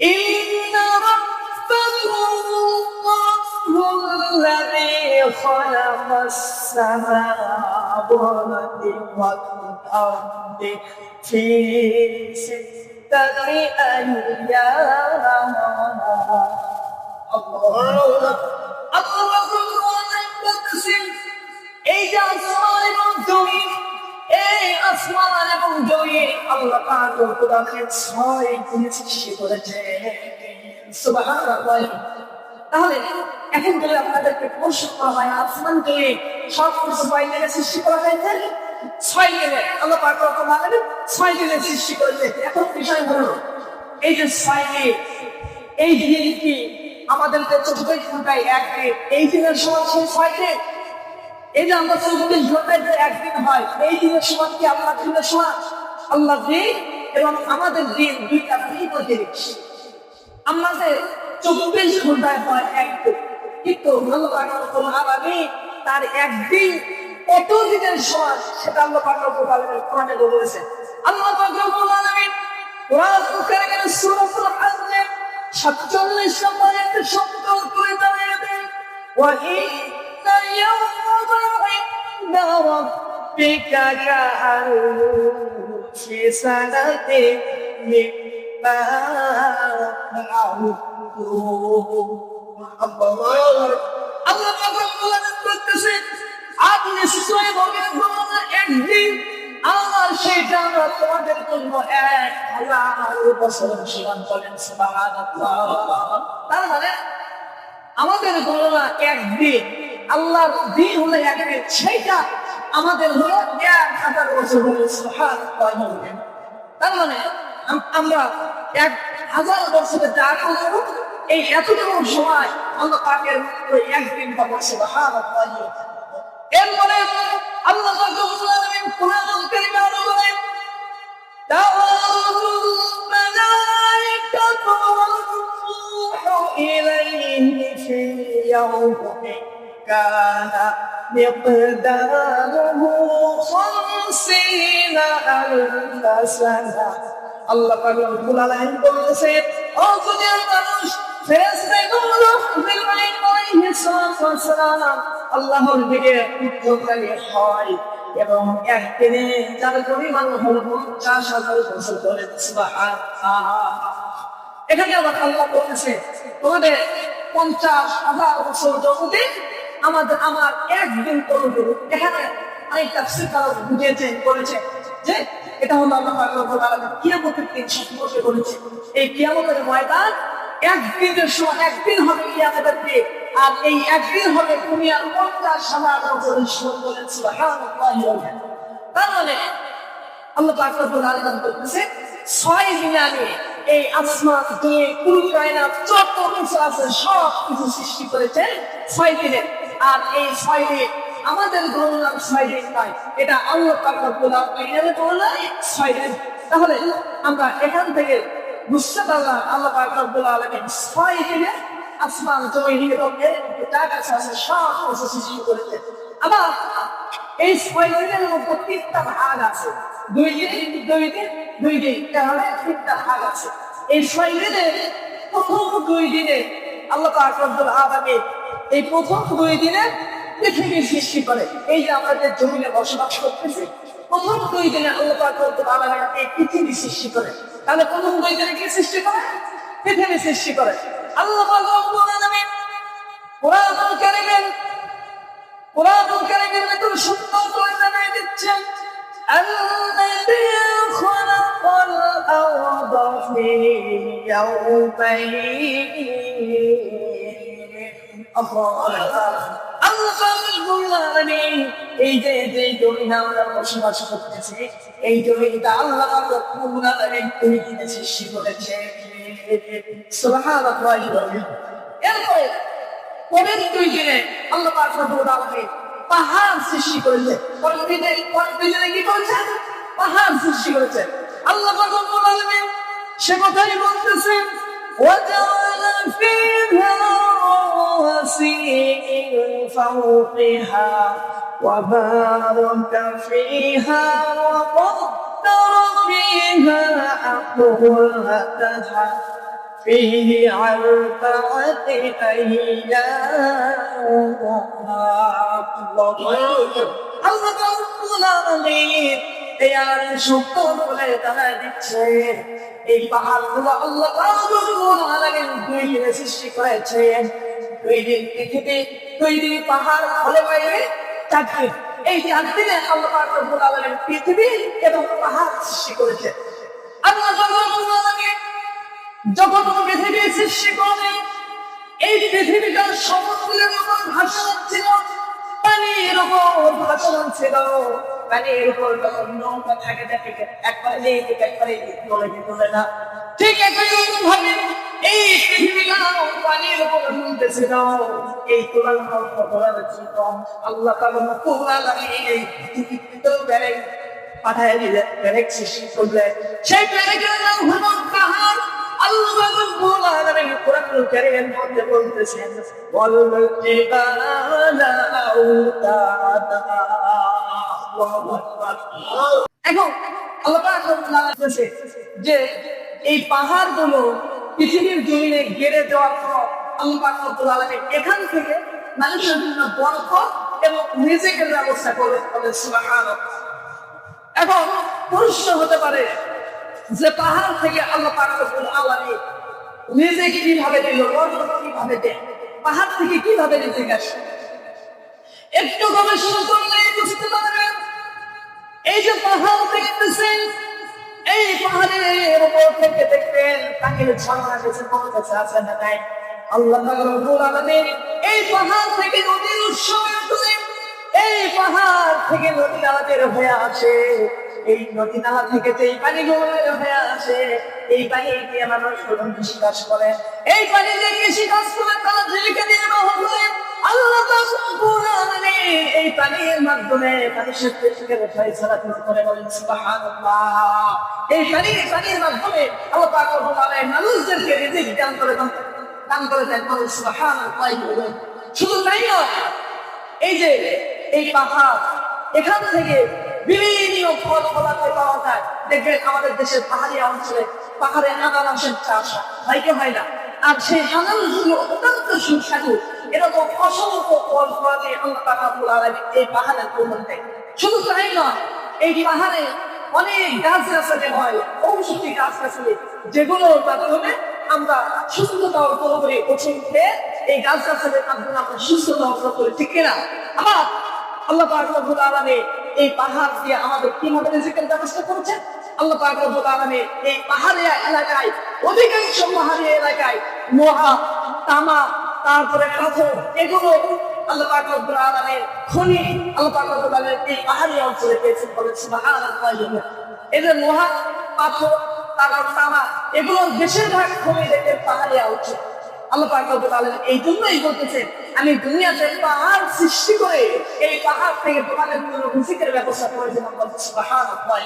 إن ربكم الله الذي خلق السماوات والأرض في 6 أيام এই যে আসমান এবং জমিন, এই আসমান এবং জমিন আল্লাহ পাক রব্বুল আলামিন 6 দিনে সৃষ্টি করেছে। সুবহানাল্লাহ। তাহলে এখন যদি আপনাদেরকে প্রশ্ন করা হয় আসমানকে সব কিছু বাইরে সৃষ্টি করা হয়েছে 6 দিনে, আল্লাহ পাক রব্বুল আলামিন 6 দিনে সৃষ্টি করেছে। এখন বিষয় হলো এই যে 6 দিন, এই দিন কি আমাদেরকে 24 ঘন্টায় একদিন, এই দিনের সময় 6 দিন, এই যে আমরা 24 ঘন্টায় যে একদিন হয়, এই দিনের সময় কি আল্লাহ দিনের সময়? আল্লাহ দিন এবং আমাদের দিন দুইটা ভিন্ন জিনিস। আমাদের 24 ঘন্টায় হয় একদিন, কিন্তু আল্লাহ পাক রব্বুল আলামিন তার একদিন কত দিনের সময় সেটা আল্লাহ পাক রব্বুল আলামিন কোরআনে বলেছেন। আল্লাহ পাক রব্বুল আলামিন কোরআন কারীমের সূরাতুল হাজ্জে 47 নম্বর একটা শব্দ করে দাঁড়িয়ে দেন, ওয়া ইন্না ইয়াওমা ইনদা রাব্বিকা কাআলফি সানাতিন মিম্মা তা'উদ্দুন। আল্লাহ পাক রব্বুল আলামিন বলতেছেন, আপনি নিশ্চয়ই বলবেন একদিন আর সেটা আমরা তোমাদের জন্য 1000 বছর সমান বলেন সুবহানাল্লাহ। তার মানে আমাদের গণনা একদিন, আল্লাহর দিন হলো একদিন, সেটা আমাদের হলো 1000 বছর বলেন সুবহানাল্লাহ। তার মানে আমরা 1000 বছরে যা করব এই এতটুকু সময় আল্লাহ পাকের একদিন পাবো সুবহানাল্লাহ। এরপরে আল্লাহ পাক রব্বুল আলামিন কোরআনুল কারীমে আরো বলেন, তা'রুজুল মালায়েকাতু ওয়ার-রূহু ইলাইহি ফি ইয়াওমিন কানা মিকদারুহু 50 আলফা সানা। আল্লাহ পাক রব্বুল আলামিন বলেছেন, ও দুনিয়ার মানুষ, ফেরেশতাগুলো জিবরাইল আলাইহিস সালাম আল্লাহর দিকে উত্তরকারী হয় এবং একদিনে যার পরিমাণ হল 50,000 বছর ধরে। সুবহানাল্লাহ। এখানে আবার আল্লাহ বলেছে তোমাদের 50,000 বছর জগতে আমার একদিন করব। এখানে অনেক তাফসীরকার বুঝিয়েছে বলেছে যে এটা হলো আল্লাহ পাক রব্বুল আলামিন কিয়ামতের দিন সম্পর্কে বলেছে। এই কিয়ামতের ময়দান একদিনের সময়, একদিন হবে কিয়ামতের দিন, আর এই একদিন হবে দুনিয়ার 50,000 বছরের সময় বলেন সুবহানাল্লাহ। তার মানে আল্লাহ পাক রব্বুল আলামিন বলতেছে 6 দিনে আমি এই আসমান দুনিয়া পুরো কায়নাত যত কিছু আছে সব কিছু সৃষ্টি করেছেন 6 দিনে। আর এই 6 দিন আমাদের গণনার 6 দিন নয়, এটা আল্লাহ পাক রব্বুল আলামিনের গণনা 6 দিন। তাহলে আমরা এখান থেকে বুঝতে পারলাম আল্লাহ পাক রব্বুল আলামিন 6 দিনে আসমান জমিন এবং যা কিছু আছে সব কিছু সৃষ্টি করেছেন। আবার এই 6 দিনের মধ্যে 3টা ভাগ আছে, 2 দিন 2 দিন 2 দিন, তাহলে 3টা ভাগ আছে। এই 6 দিনের প্রথম 2 দিনে আল্লাহ পাক রব্বুল আলামিন এই প্রথম 2 দিনে পৃথিবী সৃষ্টি করে। এই যে আমরা যে জমিনে বসবাস করতেছি, প্রথম 2 দিনে আল্লাহ পাক রব্বুল আলামিন এই পৃথিবী সৃষ্টি করে। তাহলে প্রথম 2 দিনে কি সৃষ্টি করে? পৃথিবী সৃষ্টি করে। আল্লাহ পাক রব্বুল আলামিন কোরআনুল কারীমের ভিতরে সুন্দর করে জানিয়ে দিচ্ছেন, আল্লাযী খালাকাল আরদা ফি ইয়াওমাইন। আল্লাহ পাক রব্বুল আলামিন এই যে জমিনে আমরা বসবাস করতেছি, এই জমিটা আল্লাহ পাক রব্বুল আলামিন 2 দিনে সৃষ্টি করেছে। সুবহানাল্লাহ। এরপরে পরের 2 দিনে আল্লাহ পাক রব্বুল আলামিন পাহাড় সৃষ্টি করেছে। পরের 2 দিনে কি করেছেন? পাহাড় সৃষ্টি করেছেন। আল্লাহ পাক রব্বুল আলামিন সে কথাই বলতেছেন, وجعل فيها رواسي من فوقها وبارك فيها وقدر فيها أقواتها فيه أربعة أيام আল্লাহ রাব্বুল আলামিন এই আয়াতের সত্য বলে জানায় দিচ্ছে এই পাহাড়গুলো আল্লাহ রাব্বুল আলামিন দুই দিনে সৃষ্টি করেছেন। দুই দিন পৃথিবী, দুই দিন পাহাড়, হলে বাইরে 4 দিন। এই 4 দিনে আল্লাহ রাব্বুল আলামিন পৃথিবী এবং পাহাড় সৃষ্টি করেছেন। আল্লাহ রাব্বুল আলামিন যখন পৃথিবী সৃষ্টি করেন এই পৃথিবীটা সমুদ্রের উপর ভাসমান ছিল, পানির উপর ভাসমান ছিল। পানির উপর যখন নৌকা থাকে দেখে একবারে নেই একবারে তোলে না, ঠিক একই ভাবে এই পৃথিবীটা পানির উপর চলতেছিল। এই তুলনার করার জন্য আল্লাহ তাআলা পুরা লাগিয়ে এই পৃথিবীতে বেড়ে পাঠায় দিলেন, বেড়ে সৃষ্টি করলেন। সেই বেড়ের নাম হলো পাহাড়। আল্লাহ রাব্বুল আলামিন কোরআনুল কারীমের মধ্যে বলতেছেন ওয়াল জিবালা আওতাদা। এখন আল্লাহ রাব্বুল আলামিন বলেছে যে এই পাহাড়গুলো পৃথিবীর জমিনে গেড়ে দেওয়ার পর আল্লাহ রাব্বুল আলামিন এখান থেকে মানুষের জন্য বরকত এবং রিজিকের ব্যবস্থা করলেন। সুবহানাল্লাহ। এখন প্রশ্ন হতে পারে যে পাহাড় থেকে আল্লাহ পাক রব্বুল আলামিন রিজিক কিভাবে দিল, বরকত কিভাবে দেয়, পাহাড় থেকে কিভাবে রিজিক আসে? একটু গবেষণা করলে বুঝতে পারবেন এই যে পাহাড় দেখতেছেন, এই পাহাড়ের উপর থেকে দেখবেন পানির ঝর্ণা গেছে, কোন কাছে আছে না নাই? আল্লাহ পাক রব্বুল আলামিন এই পাহাড় থেকে নদীর উৎস বের করে এই পাহাড় থেকে নদী নালা বের হয়ে আসে। এই নদী নালা থেকে যে পানিগুলো বের হয়ে আসে এই পানি দিয়ে মানুষ কৃষি কাজ করে, এই পানি দিয়ে কৃষি কাজ করে তারা জীবিকা নির্বাহ করে। আল্লাহ রাব্বুল আলামিন এই পানির মাধ্যমে মানুষের পেটের ফয়সালা করে বলেন সুবহানাল্লাহ। এই পানির মাধ্যমে আল্লাহ পাক রব্বুল আলামিন মানুষদেরকে রিজিক দান করে দেন, বলেন সুবহানাল্লাহ। শুধু তাই নয়, এই যে এই পাহাড়, এখান থেকে বিভিন্ন ফল ফলাতে পাওয়া যায়। দেখবেন আমাদের দেশের পাহাড়ি অঞ্চলে পাহাড়ে আনারসের চাষ হয় না, আর সেই আনারসগুলো অত্যন্ত সুস্বাদু। এরকম অসংখ্য ফল ফলাতে আল্লাহ রাব্বুল আলামিন এই পাহাড়ের প্রমাণ দেয়। শুধু তাই নয়, এই পাহাড়ে অনেক গাছ-গাছালি হয়, ঔষধি গাছ-গাছালি, যেগুলোর মাধ্যমে আমরা সুস্থতা অর্জন করি। ওষুধ খেয়ে এই গাছ-গাছালির মাধ্যমে আমরা সুস্থতা অর্জন করি, ঠিক কিনা? আবার আল্লাহ পাক রব্বুল আলামিন এই পাহাড় দিয়ে আমাদের কিভাবে রিজিকের ব্যবস্থা করেছেন? আল্লাহ পাক রব্বুল আলামিন এই পাহাড়ি এলাকায়, অধিকাংশ পাহাড়ি এলাকায় লোহা, তামা, তারপরে পাথর, এগুলো আল্লাহ পাক রব্বুল আলামিন খনি আল্লাহ পাক রব্বুল আলামিন এই পাহাড়ি অঞ্চলে পেয়েছেন, বলেন সুবহানাল্লাহ। এদের লোহা, পাথর, তারপর তামা, এগুলো বেশিরভাগ খনি দেখেন পাহাড়ি অঞ্চল। আল্লাহ পাক রব্বুল আলামিন এই জন্যই বলতেছেন আমি দুনিয়াতে পাহাড় সৃষ্টি করে এই পাহাড় থেকে তোমাদের জন্য রিজিকের ব্যবস্থা করেছিলাম, বলেন সুবহানাল্লাহ।